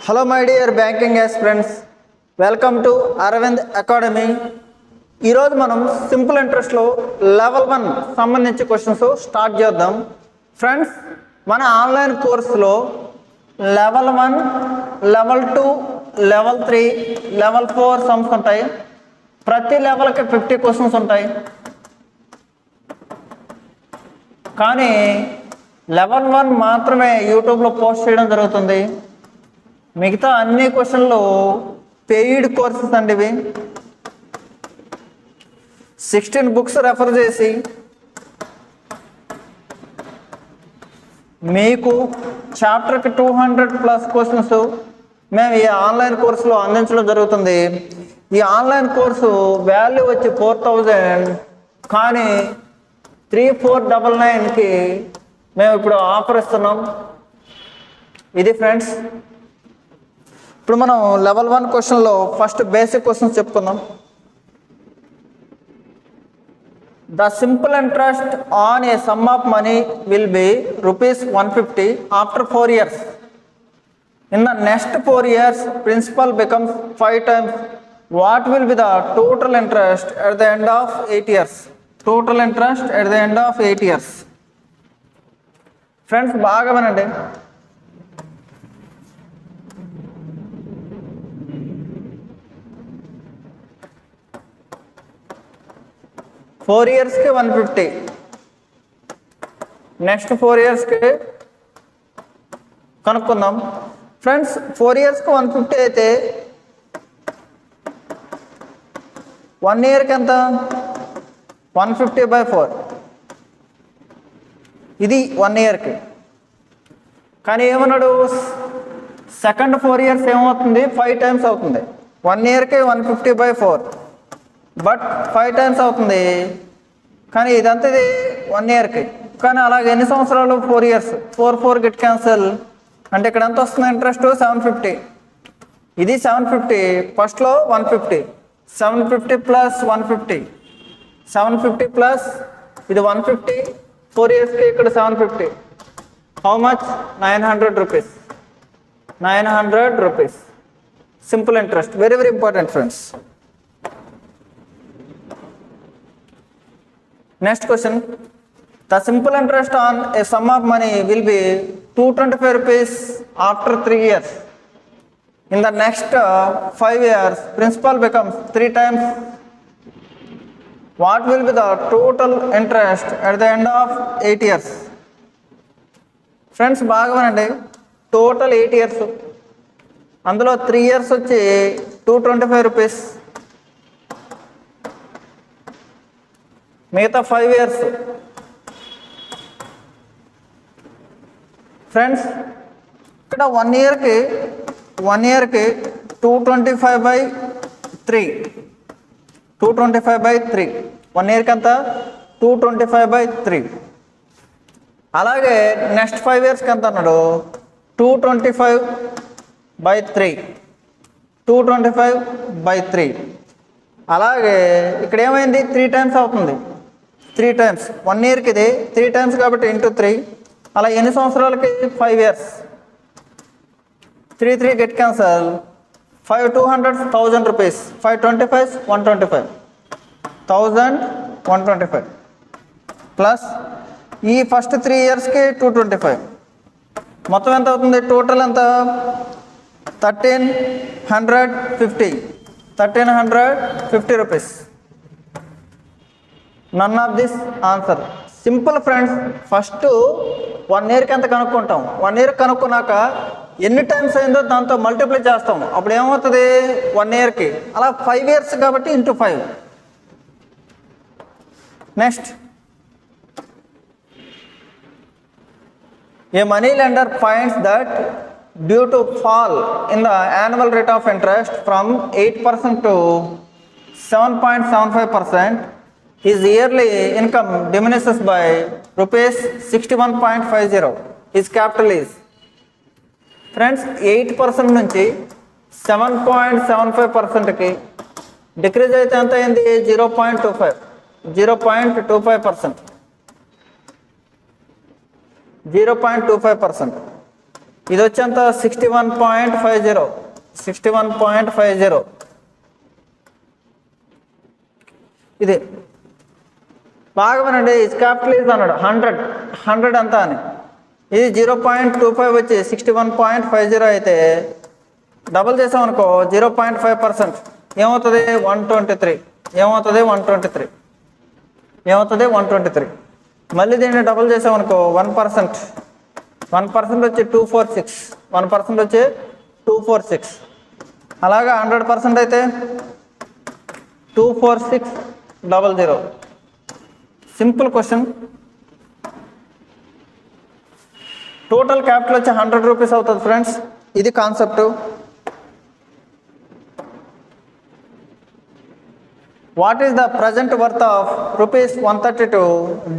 Hello my dear banking aspirants, welcome to Aravind Academy. ఈరోజు మనం simple ఇంట్రెస్ట్లో level 1 సంబంధించి questions start చేద్దాం. Friends, మన ఆన్లైన్ కోర్సులో level 1, level 2, level 3, level 4 sums ఉంటాయి. ప్రతి లెవెల్కి 50 క్వశ్చన్స్ ఉంటాయి. కానీ లెవెల్ 1 మాత్రమే యూట్యూబ్లో పోస్ట్ చేయడం జరుగుతుంది. మిగతా అన్ని క్వశ్చన్లు పెయిడ్ కోర్సెస్ అండి. ఇవి 16 బుక్స్ రెఫర్ చేసి మీకు చాప్టర్కి 200+ క్వశ్చన్స్ మేము ఈ ఆన్లైన్ కోర్సులో అందించడం జరుగుతుంది. ఈ ఆన్లైన్ కోర్సు వాల్యూ వచ్చి 4000, కానీ 3499కి మేము ఇప్పుడు ఆఫర్ ఇస్తున్నాం. ఇది ఫ్రెండ్స్. ఇప్పుడు మనం లెవెల్ 1 క్వశ్చన్లో ఫస్ట్ బేసిక్ క్వశ్చన్స్ చెప్పుకుందాం. The simple interest on a sum of money will be ₹150 after 4 years. In the next 4 years, principal becomes 5 times. What will be the total interest at the end of 8 years? Total interest at the end of 8 years. Friends, బాగా వినండి. Four ఇయర్స్కి 150, next 4 ఇయర్స్కి కనుక్కుందాం. Friends, 4 ఇయర్స్కి 150 అయితే 1 ఇయర్కి ఎంత? 150/4. ఇది 1 ఇయర్కి. కానీ ఏమన్నాడు, సెకండ్ 4 ఇయర్స్ ఏమవుతుంది? 5 టైమ్స్ అవుతుంది. 1 ఇయర్కి 150/4, బట్ 5 టైమ్స్ అవుతుంది. కానీ ఇదంతా ఇది 1 ఇయర్కి. కానీ అలాగే ఎన్ని సంవత్సరాలు? 4 ఇయర్స్. 4 get cancel. అంటే ఇక్కడ ఎంత వస్తుంది ఇంట్రెస్ట్? 750. ఇది 750. ఫస్ట్లో 150. 750 ప్లస్ 150. 750 ప్లస్ ఇది 150. 4 ఇయర్స్కి ఇక్కడ 750. How much? ₹900. ₹900. Simple interest. Very very important friends. Next question. The simple interest on a sum of money will be ₹225 after 3 years. In the next 5 years, principal becomes 3 times. What will be the total interest at the end of 8 years? Friends, బాగా వినండి. Total 8 years, అందులో 3 years వచ్చి ₹225, మిగతా 5 years. Friends, ఇక్కడ 1 ఇయర్కి 225/3. 225/3. 1 ఇయర్కి ఎంత? 225/3. అలాగే నెక్స్ట్ 5 ఇయర్స్కి ఎంత అన్నాడు? 225/3. 225/3. అలాగే ఇక్కడ ఏమైంది? 3 టైమ్స్ అవుతుంది. 3 టైమ్స్. 1 ఇయర్కి ఇది 3 టైమ్స్ కాబట్టి ఇంటూ 3. అలా ఎన్ని సంవత్సరాలకి? 5 ఇయర్స్. 3 get cancel. 5 200 ₹1000. 5 25 125. 1125 ప్లస్ ఈ ఫస్ట్ 3 ఇయర్స్కి 225. మొత్తం ఎంత అవుతుంది? టోటల్ ఎంత? ₹1350. ₹1350. None of this answer. Simple friends. First 1 ఇయర్కి ఎంత కనుక్కుంటాం. 1 ఇయర్ కనుక్కున్నాక ఎన్ని టైమ్స్ అయిందో దాంతో మల్టిప్లై చేస్తాం. అప్పుడు ఏమవుతుంది? 1 ఇయర్కి. అలా 5 ఇయర్స్ కాబట్టి into 5. Next, A money lender finds that due to fall in the annual rate of interest from 8% to 7.75%, his yearly income diminishes by ₹61.50. His capital is. Friends, 8% నుంచి 7.75%కి డిక్రీజ్ అయితే ఎంత అయింది? 0.25. 0.25%. ఇది వచ్చేంత 61.50 61.50 ఇది బాగా వినండి. ఇస్ క్యాపిటల్ ఈజ్ అన్నాడు 100 ఎంత అని. ఇది 0.25 వచ్చి 61.50 అయితే డబుల్ చేసామనుకో 0.5% ఏమవుతుంది 123 ఏమవుతుంది 123 మళ్ళీ దీన్ని డబుల్ చేసామనుకో 1% వచ్చి 246 1% వచ్చి 246 అలాగా 100% అయితే 24600. Simple question. టోటల్ క్యాపిటల్ వచ్చి 100 రూపీస్ అవుతుంది ఫ్రెండ్స్. ఇది concept. What is the present worth of ₹132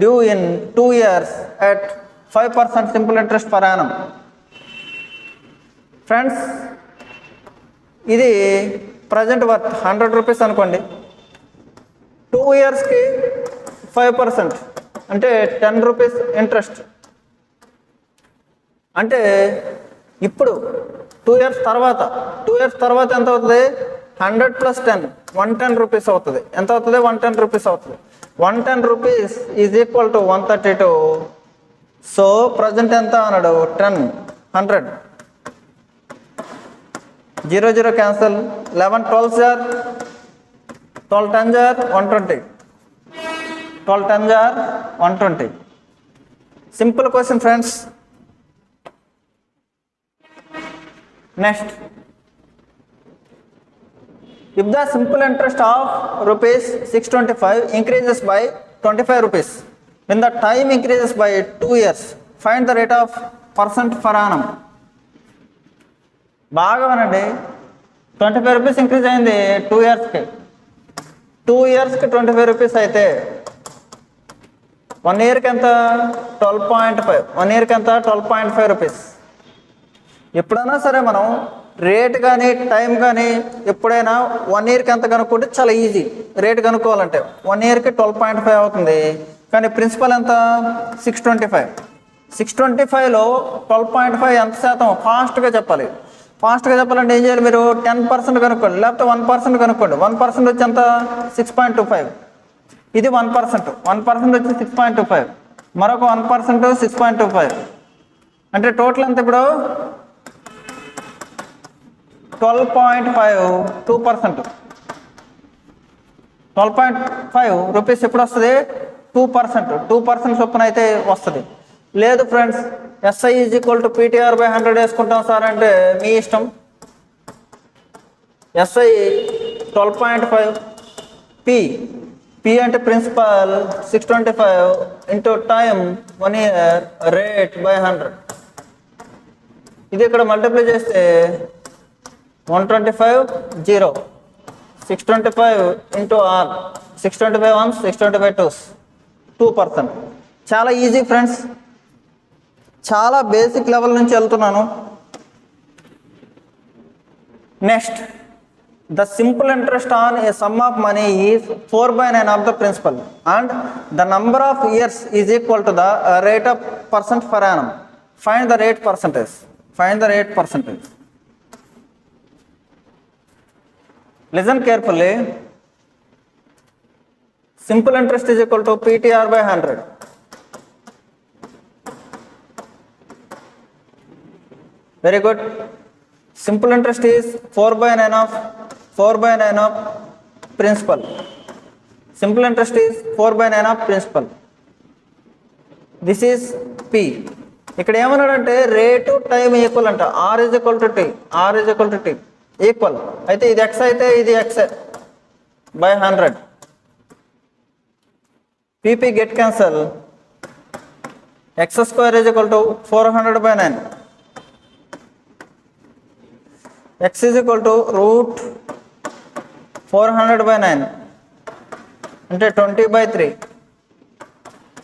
due in 2 years at 5% simple interest per Yanam? Friends ఇది ప్రజెంట్ వర్త్ 100 రూపీస్ అనుకోండి. 2 yearsకి 5% అంటే 10 రూపీస్ ఇంట్రెస్ట్. అంటే ఇప్పుడు 2 years తర్వాత ఎంత అవుతుంది? 100 + 10 110 రూపీస్ అవుతుంది. ఎంత అవుతుంది? 110 రూపీస్ అవుతుంది. 110 rupees is equal to 132. So present ఎంత అన్నాడు? 10 100 0 cancel. 11 12 12 10 120 12 10 120. Simple question friends. Next, if the simple interest of ₹625 increases by 25 rupees when the time increases by 2 years, find the rate of percent per annum. బాగా వినండి. 25 rupees increase అయింది 2 yearsకి. 2 yearsకి 25 rupees అయితే 1 yearకి ఎంత? 12.5. 1 yearకి ఎంత? 12.5 rupees. ఎప్పుడైనా సరే మనం రేట్ కానీ టైం కానీ ఎప్పుడైనా 1 yearకి ఎంత కనుక్కుంటే చాలా ఈజీ. రేట్ కనుక్కోవాలంటే 1 yearకి 12.5 అవుతుంది. కానీ ప్రిన్సిపల్ ఎంత? 625. 625లో 12.5 ఎంత శాతం? ఫాస్ట్గా చెప్పాలి. ఫాస్ట్గా చెప్పాలంటే ఏం చేయాలి? మీరు 10% కనుక్కోండి, లేకపోతే 1% కనుక్కోండి. 1% వచ్చి ఎంత? 6.25. ఇది 1%. 1% వచ్చి 6.25. మరొక 1% 6.25. అంటే టోటల్ ఎంత ఇప్పుడు? 12.5 2%. 12.5 రూపీస్ ఎప్పుడు వస్తుంది? 2% చొప్పున అయితే వస్తుంది. లేదు friends, SI is equal to PTR/100 వేసుకుంటాం సార్ అంటే మీ ఇష్టం. SI 12.5 P అంటే principal 625 into time 1 year rate by 100. ఇది ఇక్కడ మల్టిప్లై చేస్తే 125 0 625 ఇంటూ R 625 1 625 2 2%. చాలా ఈజీ ఫ్రెండ్స్. చాలా బేసిక్ లెవెల్ నుంచి వెళ్తున్నాను. Next, the simple interest on a sum of money is 4/9 of the principal and the number of years is equal to the rate of percent per annum. Find the rate percentage. Listen carefully. Simple interest is equal to PTR/100. Very good. Simple interest is 4/9 of principal. Simple interest is 4/9 of principal. This is P. ఇక్కడ ఏమన్నాడంటే rate time equal అంట. R is equal to T equal అయితే ఇది X అయితే ఇది X by 100. PP get cancel. X square is equal to 400/9. X is equal to root 400/9 అంటే 20/3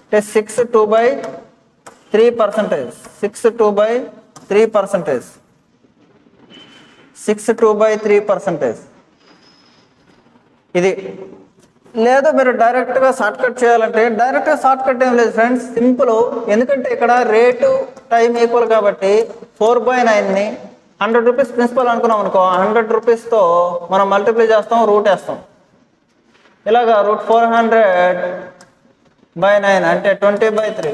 అంటే 6 2/3%. 6 2/3%. ఇది లేదా మీరు డైరెక్ట్గా షార్ట్ కట్ చేయాలంటే డైరెక్ట్గా షార్ట్ కట్ ఏం లేదు ఫ్రెండ్స్, సింపుల్. ఎందుకంటే ఇక్కడ రేటు టైం ఈక్వల్ కాబట్టి 4/9ని 100 రూపీస్ ప్రిన్సిపల్ అనుకున్నాం అనుకో, 100 రూపీస్తో మనం మల్టిప్లై చేస్తాం, రూట్ వేస్తాం. ఇలాగా √400/9 అంటే 20/3,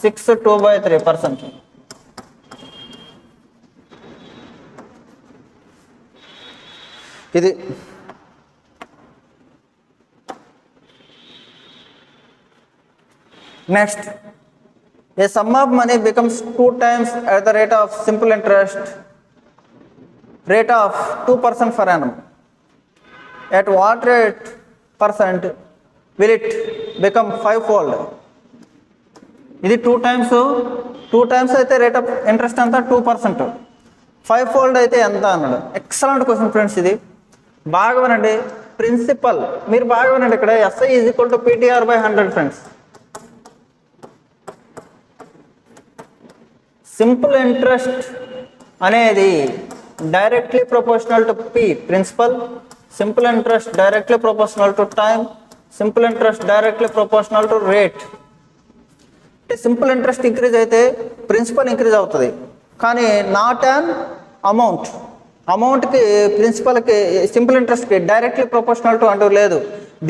6 2/3%. ఇది next, a sum of money becomes 2 times at the rate of simple interest rate of 2% per annum. At what rate percent will it become 5-fold? ఇది 2 times అయితే రేట్ ఆఫ్ ఇంట్రెస్ట్ అంతా 2%, 5-fold అయితే ఎంత అన్నాడు. Excellent question friends. ఇది బాగా వినండి. Principal మీరు బాగా వినండి. ఇక్కడ SI = PTR/100 friends. Simple interest అనేది directly proportional to P principal, simple interest directly proportional to time, simple interest directly proportional to rate. అంటే సింపుల్ ఇంట్రెస్ట్ ఇంక్రీజ్ అయితే ప్రిన్సిపల్ ఇంక్రీజ్ అవుతుంది, కానీ నాట్ అన్ అమౌంట్కి ప్రిన్సిపల్కి సింపుల్ ఇంట్రెస్ట్కి డైరెక్ట్లీ ప్రపోర్షనల్ టు అంటూ లేదు.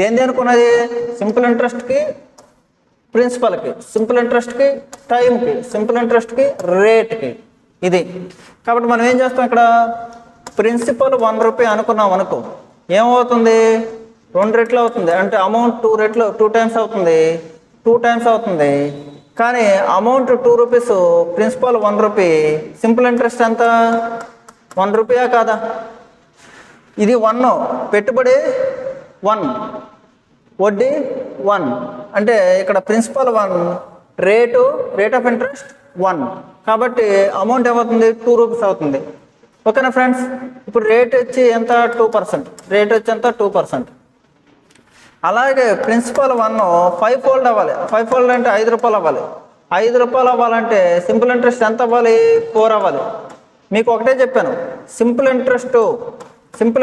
దేనికి ఉన్నది? సింపుల్ ఇంట్రెస్ట్కి ప్రిన్సిపల్కి, సింపుల్ ఇంట్రెస్ట్కి టైంకి, సింపుల్ ఇంట్రెస్ట్కి రేట్కి. ఇది కాబట్టి మనం ఏం చేస్తాం, ఇక్కడ ప్రిన్సిపల్ 1 రూపీ అనుకున్నాం అనుకో, ఏమవుతుంది? 2 రెట్లు అవుతుంది. అంటే అమౌంట్ 2 టైమ్స్ అవుతుంది, 2 టైమ్స్ అవుతుంది. కానీ amount 2 rupees, principal 1 rupee, simple interest ఎంత? 1 రూపీయా కాదా? ఇది 1, పెట్టుబడి 1, వడ్డీ 1. అంటే ఇక్కడ ప్రిన్సిపల్ 1, రేట్ ఆఫ్ ఇంట్రెస్ట్ 1. కాబట్టి అమౌంట్ ఏమవుతుంది? 2 రూపీస్ అవుతుంది. ఓకేనా ఫ్రెండ్స్? ఇప్పుడు రేట్ వచ్చి ఎంత? 2%. రేట్ వచ్చి ఎంత? 2%. అలాగే ప్రిన్సిపల్ 1 5-fold అవ్వాలి. 5-fold అంటే 5 రూపాయలు అవ్వాలి. 5 రూపాయలు అవ్వాలంటే సింపుల్ ఇంట్రెస్ట్ ఎంత అవ్వాలి? 4 అవ్వాలి. మీకు ఒకటే చెప్పాను, సింపుల్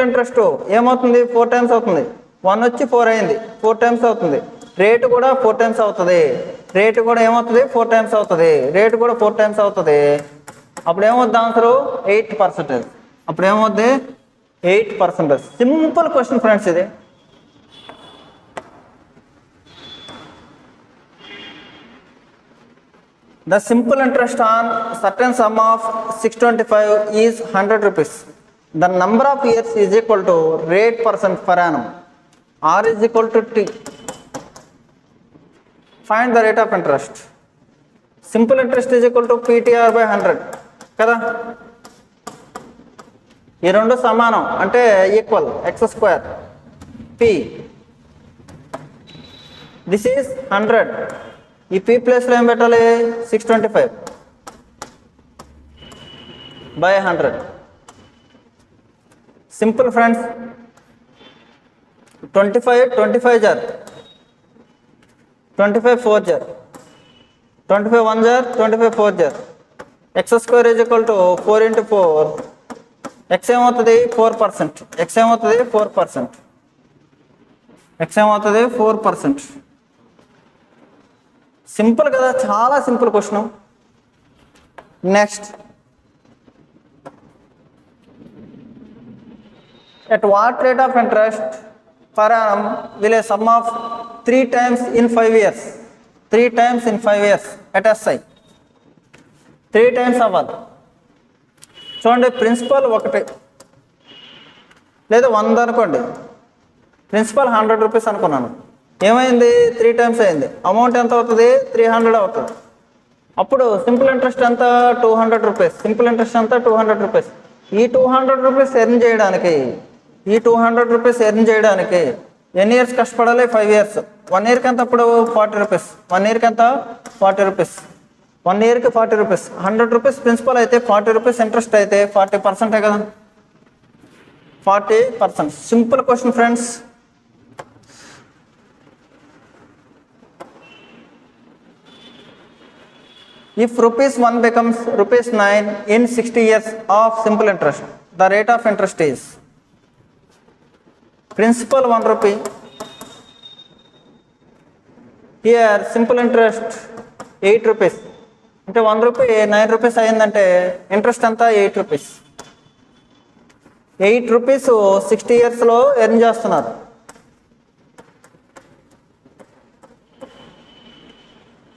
ఇంట్రెస్ట్ ఏమవుతుంది? 4 టైమ్స్ అవుతుంది. 1 వచ్చి 4 అయింది, 4 టైమ్స్ అవుతుంది. రేటు కూడా 4 టైమ్స్ అవుతుంది. రేటు కూడా ఏమవుతుంది? 4 టైమ్స్ అవుతుంది. రేటు కూడా 4 టైమ్స్ అవుతుంది. అప్పుడు ఏమవుద్ది? ఆన్సరు 8%. అప్పుడు ఏమవుద్ది? 8%. సింపుల్ క్వశ్చన్ ఫ్రెండ్స్ ఇది. The simple interest on certain sum of 625 is 100 rupees. The number of years is equal to rate percent per annum. R is equal to T. Find the rate of interest. Simple interest is equal to PTR/100 కదా. ఈ రెండు సమానం అంటే equal x². P. This is 100. ఈ P ప్లేస్లో ఏం పెట్టాలి? 625/100. Simple friends. 25 జార్, 25 4 జార్, 25 1 జార్, 25 4 జార్. x² = 4 × 4. x ఏమవుతుంది? 4%. x ఏమవుతుంది? 4%. x ఏమవుతుంది? 4%. సింపుల్ కదా, చాలా simple question. Next, at what rate of interest per annum will a sum of 3 times in 5 years? 3 times in 5 years at SI. 3 times అవ్వాలి. చూడండి, ప్రిన్సిపల్ 1 లేదా 100 అనుకోండి. ప్రిన్సిపల్ 100 రూపీస్ అనుకున్నాను. ఏమైంది? 3 టైమ్స్ అయింది. అమౌంట్ ఎంత అవుతుంది? 300 అవుతుంది. అప్పుడు సింపుల్ ఇంట్రెస్ట్ ఎంత? 200 రూపీస్. సింపుల్ ఇంట్రెస్ట్ ఎంత? 200 రూపీస్. ఈ 200 రూపీస్ ఎర్న్ చేయడానికి, ఎన్ని ఇయర్స్ కష్టపడాలి? 5 ఇయర్స్. 1 ఇయర్కి ఎంత? అప్పుడు 40 రూపీస్. 1 ఇయర్కి ఎంత? 40 రూపీస్. 1 ఇయర్కి 40 రూపీస్. 100 రూపీస్ ప్రిన్సిపల్ అయితే 40 రూపీస్ ఇంట్రెస్ట్ అయితే 40%. కదా, 40%. Simple question friends. If ₹1 becomes ₹9 in 60 years of simple interest, the rate of interest is principal 1 rupee. Here simple interest 8 rupees అంటే 1 రూపీ 9 రూపీస్ అయిందంటే ఇంట్రెస్ట్ అంతా 8 rupees. 8 rupees 60 ఇయర్స్లో earn చేస్తున్నారు.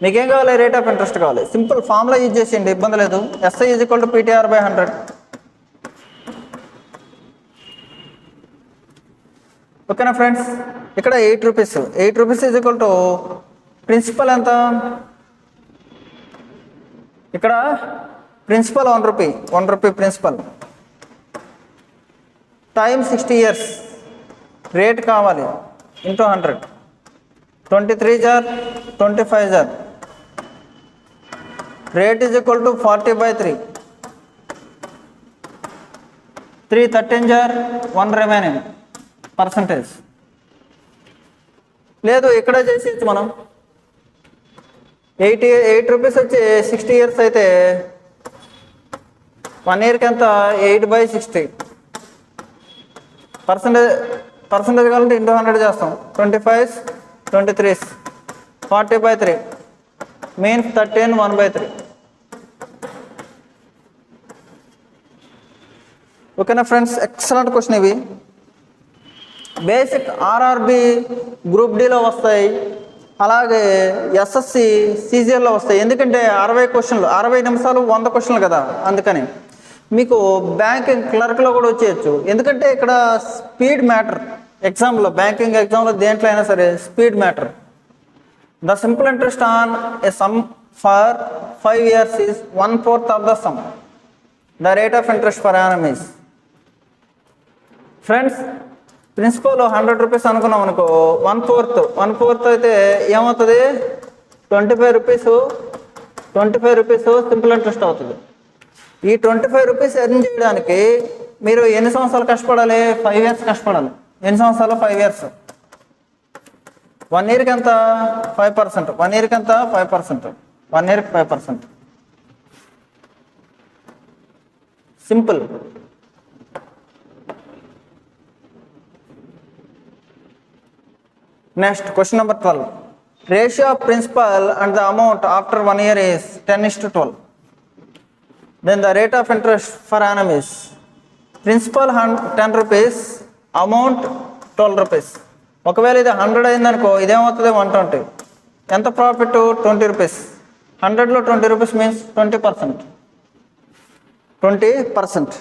మీకేం కావాలి? రేట్ ఆఫ్ ఇంట్రెస్ట్ కావాలి. సింపుల్ ఫార్ములా యూజ్ చేసేయండి, ఇబ్బంది లేదు. SI is equal to PTR/100. ఓకేనా ఫ్రెండ్స్? ఇక్కడ 8 rupees, 8 rupees is equal to principal ఎంత? ఇక్కడ principal 1 rupee, 1 rupee principal time 60 years, rate కావాలి ఇంటూ 100. 23 జార్ 25 జార్, రేట్ ఈజ్ ఈక్వల్ టు 40/3. 3 13 జార్ 1 రిమైనింగ్ పర్సంటేజ్. లేదు ఇక్కడ చేసేది మనం. 8 రూపీస్ వచ్చి 60 ఇయర్స్ అయితే 1 ఇయర్కి ఎంత? 8/60. పర్సంటేజ్ కావాలంటే ఇంటూ 100 చేస్తాం. 25 23 40/3 మీన్స్ 13 1/3. ఓకేనా ఫ్రెండ్స్? ఎక్సలెంట్ క్వశ్చన్ ఇవి. బేసిక్ ఆర్ఆర్బి గ్రూప్ డిలో వస్తాయి, అలాగే ఎస్ఎస్సి సీజీఎల్లో వస్తాయి. ఎందుకంటే 60 క్వశ్చన్లు, 60 నిమిషాలు 100 క్వశ్చన్లు కదా, అందుకని. మీకు బ్యాంకింగ్ క్లర్క్లో కూడా వచ్చేయచ్చు. ఎందుకంటే ఇక్కడ స్పీడ్ మ్యాటర్. ఎగ్జామ్లో, బ్యాంకింగ్ ఎగ్జామ్లో దేంట్లో అయినా సరే speed matter. The simple interest on a sum for 5 years is 1/4 of the sum. The rate of interest per annum is. Friends, principal 100 rupees అనుకున్నాం అనుకో, 1/4 అయితే ఏమవుతుంది? 25 రూపీస్. 25 రూపీస్ సింపుల్ ఇంట్రెస్ట్ అవుతుంది. ఈ 25 రూపీస్ ఎర్న్ చేయడానికి మీరు ఎన్ని సంవత్సరాలు కష్టపడాలి? 5 years కష్టపడాలి. ఎన్ని సంవత్సరాలు? 5 years. 1 ఇయర్కి ఎంత? 5%. 1 ఇయర్కి ఎంత? 5%. 1 ఇయర్కి 5%. Simple. Next question number 12. Ratio of principal and the amount after 1 year is 10:12. Then the rate of interest per annum is principal 10 rupees, amount 12 rupees. ఒకవేళ ఇది 100 అయిందనుకో, ఇదేమవుతుంది? 120. ఎంత ప్రాఫిట్? 20 రూపీస్. 100లో 20 rupees means 20%. 20%.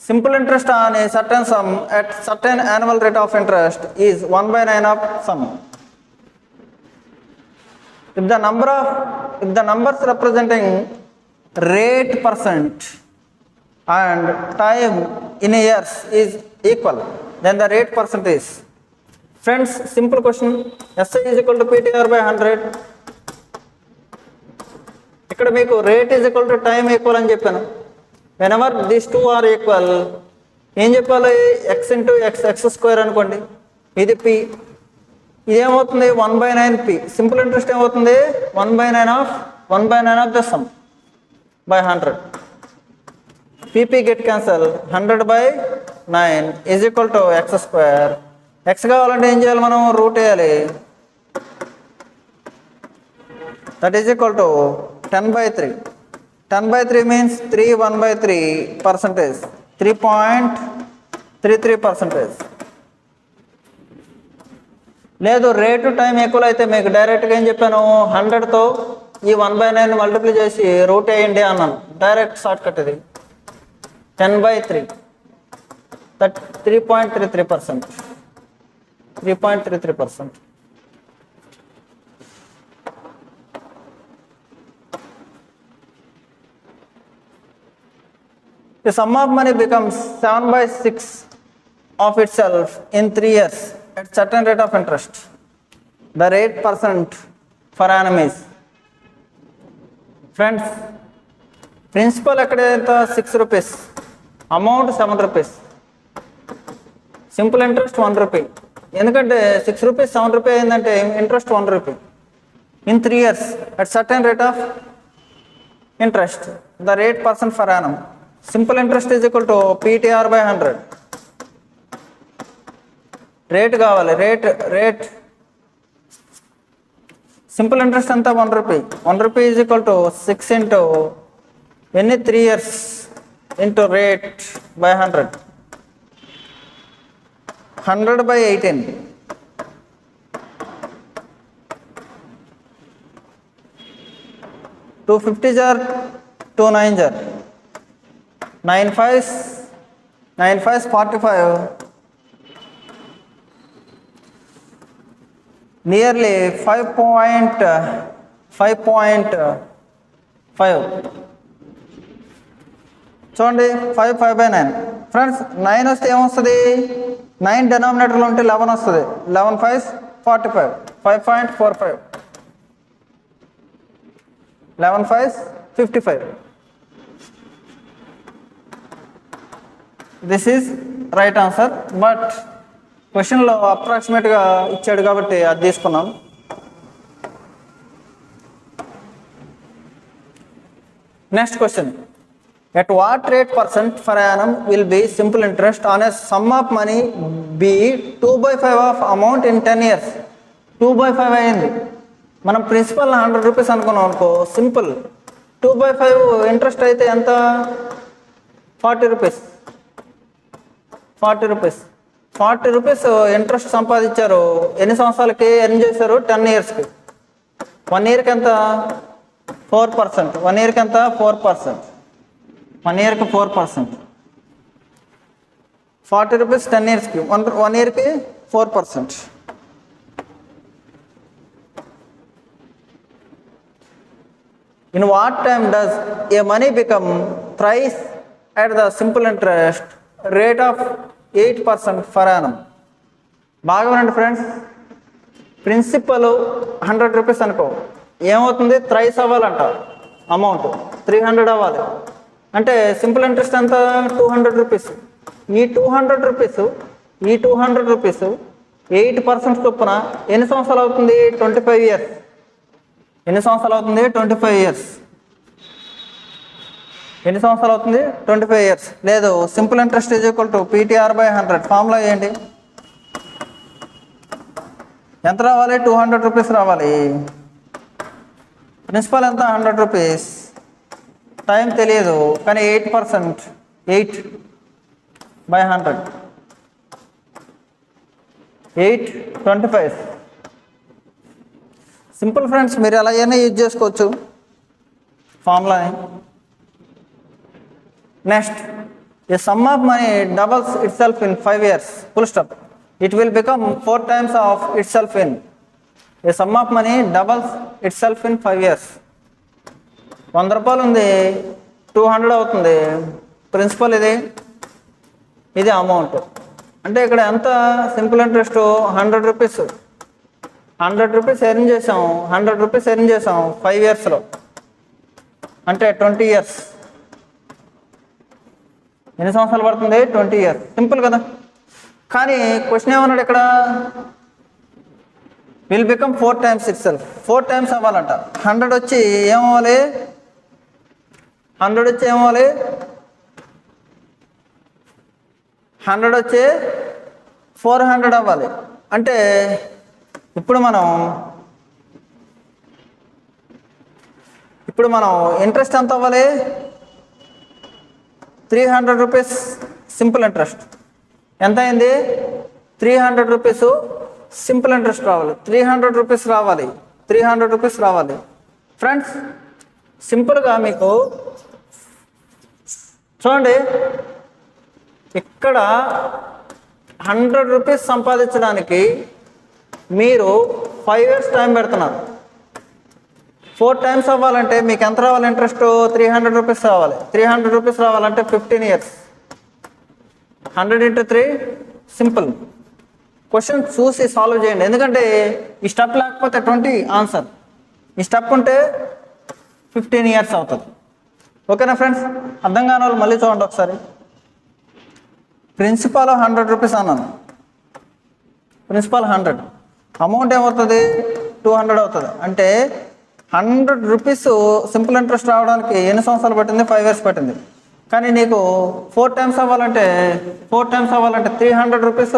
Simple interest on a certain sum at certain annual rate of interest is 1/9 of sum. If the numbers representing rate percent and time in years is equal, then the rate percent is. Friends, simple question. SI is equal to PTR/100. ఇక్కడ మీకు rate is equal to time equal అని చెప్పాను. Whenever these two are equal, ఏం చెప్పాలి? X into x square అనుకోండి. ఇది P, ఇదేమవుతుంది? 1/9 P. Simple interest ఏమవుతుంది? 1/9 of the sum by 100. PP get cancel. 100/9 is equal to x square. X కావాలంటే ఏం చేయాలి మనం? రూట్ వేయాలి. That is equal to 10/3. 10/3 means 3 1/3%. 3.33%. లేదు రేటు టైం ఈక్వల్ అయితే మీకు డైరెక్ట్గా ఏం చెప్పాను? 100తో ఈ 1/9 మల్టిప్లై చేసి రూట్ వేయండి అన్నాను. డైరెక్ట్ షార్ట్ కట్ ఇది. 10/3 that 3.33%. 3.33%. The sum of money becomes 7/6 of itself in 3 years at certain rate of interest. The rate percent per annum is. Friends, principal ekkada enta 6 rupees, amount 7 rupees, simple interest 1 rupee. Endukante 6 rupees 7 rupee ayindante interest 1 rupee in 3 years at certain rate of interest. The rate percent per annum. Simple interest is equal to PTR/100. Rate కావాలి. Rate simple interest అంతా 1 rupee. 1 rupee is equal to 6 into ఎన్ని 3 years into rate by 100. 100/18. 250 jar 2 9 jar 9 5 45. Nearly 5.5. చూడండి 5/9. Friends 9 వస్తే ఏమొస్తుంది? 9 డినామినేటర్లో ఉంటే 11 వస్తుంది. 11 5 45. 5.45. 11 5 55. This is right answer. But క్వశ్చన్లో అప్రాక్సిమేట్గా ఇచ్చాడు కాబట్టి అది తీసుకున్నాం. Next question. At what rate % per annum will be simple interest on a sum of money be 2/5 of amount in 10 years? 2/5 అయింది. మనం ప్రిన్సిపల్ 100 రూపీస్ అనుకున్నాం అనుకో, సింపుల్ 2/5 ఇంట్రెస్ట్ అయితే ఎంత? 40 రూపీస్. 40 రూపీస్ ఇంట్రెస్ట్ సంపాదించారు. ఎన్ని సంవత్సరాలకి ఎర్న్ చేశారు? 10 yearsకి. 1 yearకి ఎంత? 4%. 1 yearకి ఎంత? 4%. 1 yearకి 4%. 40 rupees 10 yearsకి. 1 yearకి 4%. In what time does a money become price at the simple interest rate of 8% per annum? బాగా వినండి ఫ్రెండ్స్. ప్రిన్సిపల్ 100 రూపీస్ అనుకో, ఏమవుతుంది? థ్రైస్ అవ్వాలంట. అమౌంట్ 300 అవ్వాలి. అంటే సింపుల్ ఇంట్రెస్ట్ ఎంత? 200 రూపీస్. ఈ 200 రూపీస్ 8% చొప్పున ఎన్ని సంవత్సరాలు అవుతుంది? 25 years. ఎన్ని సంవత్సరాలు అవుతుంది? 25 years. ఎన్ని సంవత్సరాలు అవుతుంది? 25 years. లేదు, simple interest is equal to PTR/100. Formula ఏంటి? ఎంత రావాలి? 200 రూపీస్ రావాలి. ప్రిన్సిపల్ ఎంత? 100 రూపీస్. టైం తెలియదు కానీ 8%. 8/100. 8/25. సింపుల్ ఫ్రెండ్స్, మీరు ఎలా అయినా యూజ్ చేసుకోవచ్చు ఫార్ములాని. Next, a sum of money doubles itself in 5 years. Full stop. It will become 4 times of itself in. A sum of money doubles itself in 5 years. 100 రూపాయలు ఉంది, 200 అవుతుంది. Principal ఇది amount. అంటే ఇక్కడ ఎంత? Simple interest 100 rupees. 100 rupees earn చేసాం. 100 rupees earn చేసాం 5 yearsలో. అంటే 20 years. ఎన్ని సంవత్సరాలు పడుతుంది? 20 years. సింపుల్ కదా. కానీ క్వశ్చన్ ఏమన్నాడు ఇక్కడ? Will become 4 times itself. 4 times అవ్వాలంట. 100 వచ్చి ఏమవ్వాలి? 100 వచ్చి 400 అవ్వాలి. అంటే ఇప్పుడు మనం ఇంట్రెస్ట్ ఎంత అవ్వాలి? 300 రూపీస్ సింపుల్ ఇంట్రెస్ట్. ఎంత అయింది? 300 రూపీస్ సింపుల్ ఇంట్రెస్ట్ రావాలి. 300 రూపీస్ రావాలి. 300 రూపీస్ రావాలి. ఫ్రెండ్స్, సింపుల్గా మీకు చూడండి, ఇక్కడ 100 రూపీస్ సంపాదించడానికి మీరు 5 years టైం పెడుతున్నారు. 4 times అవ్వాలంటే మీకు ఎంత రావాలి? ఇంట్రెస్ట్ 300 రూపీస్ రావాలి. 300 రూపీస్ రావాలంటే 15 years. 100 into 3 simple. క్వశ్చన్ చూసి సాల్వ్ చేయండి. ఎందుకంటే ఈ స్టెప్ లేకపోతే 20 ఆన్సర్. ఈ స్టెప్ ఉంటే 15 years అవుతుంది. ఓకేనా ఫ్రెండ్స్? అర్థం కాని వాళ్ళు మళ్ళీ చూడండి ఒకసారి. ప్రిన్సిపాల్ 100 రూపీస్ అన్నాను. ప్రిన్సిపాల్ 100, అమౌంట్ ఏమవుతుంది? 200 అవుతుంది. అంటే 100 రూపీస్ సింపుల్ ఇంట్రెస్ట్ రావడానికి ఎన్ని సంవత్సరాలు పట్టింది? 5 years పట్టింది. కానీ నీకు 4 times అవ్వాలంటే 300 రూపీస్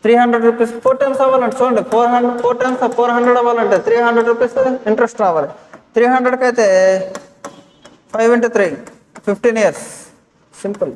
300 రూపీస్ 4 టైమ్స్ అవ్వాలంటే చూడండి 4 టైమ్స్ 400 అవ్వాలంటే 300 రూపీస్ ఇంట్రెస్ట్ రావాలి. 300కి అయితే 5 × 3 15 years సింపుల్.